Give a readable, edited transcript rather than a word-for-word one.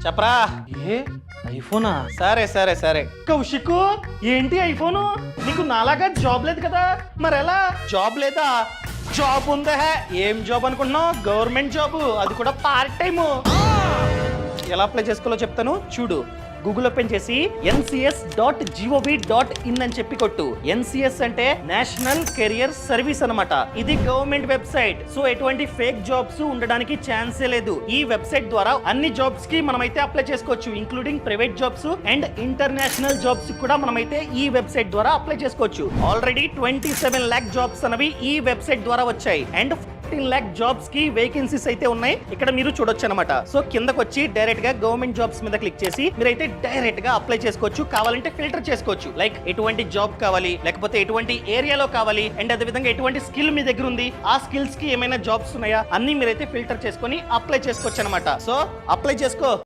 చెప్పరా. ఏ ఐఫోనా? సరే సరే సరే. కౌశిక్ ఏంటి ఐఫోను? నీకు నాలాగా జాబ్ లేదు కదా, మరెలా? జాబ్ లేదా? జాబ్ ఉందా? ఏం జాబ్ అనుకుంటున్నావు? గవర్నమెంట్ జాబ్, అది కూడా పార్ట్ టైము. ఎలా అప్లై చేసుకోవాలో చెప్తాను చూడు. గూగుల్ ఓపెన్ చేసి ncs.gov.in అని చెప్పి కొట్టు. ఎన్సిఎస్ అంటే నేషనల్ కెరియర్ సర్వీస్ అన్నమాట. ఇది గవర్నమెంట్ వెబ్సైట్. సో ఎటువంటి ఫేక్ జాబ్స్ ఉండడానికి ఛాన్సే లేదు. ఈ వెబ్సైట్ ద్వారా అన్ని జాబ్స్ కి మనమైతే అప్లై చేసుకోవచ్చు, including private jobs and international jobs కూడా మనమైతే ఈ వెబ్సైట్ ద్వారా అప్లై చేసుకోవచ్చు. ఆల్రెడీ 27 lakh జాబ్స్ అనేవి ఈ వెబ్సైట్ ద్వారా వచ్చాయి అండ్ 15 lakh జాబ్స్ కి వేకెన్సీస్ అయితే ఉన్నాయి. ఇక్కడ మీరు చూడొచ్చు అనమాట. సో కిందకి వచ్చి డైరెక్ట్ గా గవర్నమెంట్ జాబ్స్ మీద క్లిక్ చేసి మీరైతే డైరెక్ట్ గా అప్లై చేసుకోవచ్చు. కావాలంటే ఫిల్టర్ చేసుకోవచ్చు, లైక్ ఎటువంటి జాబ్ కావాలి, లేకపోతే ఎటువంటి ఏరియాలో కావాలి, అండ్ అదే విధంగా ఎటువంటి స్కిల్ మీ దగ్గర ఉంది, ఆ స్కిల్స్ కి ఏమైనా జాబ్స్ ఉన్నాయా అన్ని మీరైతే ఫిల్టర్ చేసుకొని అప్లై చేసుకోవచ్చు అనమాట. సో అప్లై చేసుకో.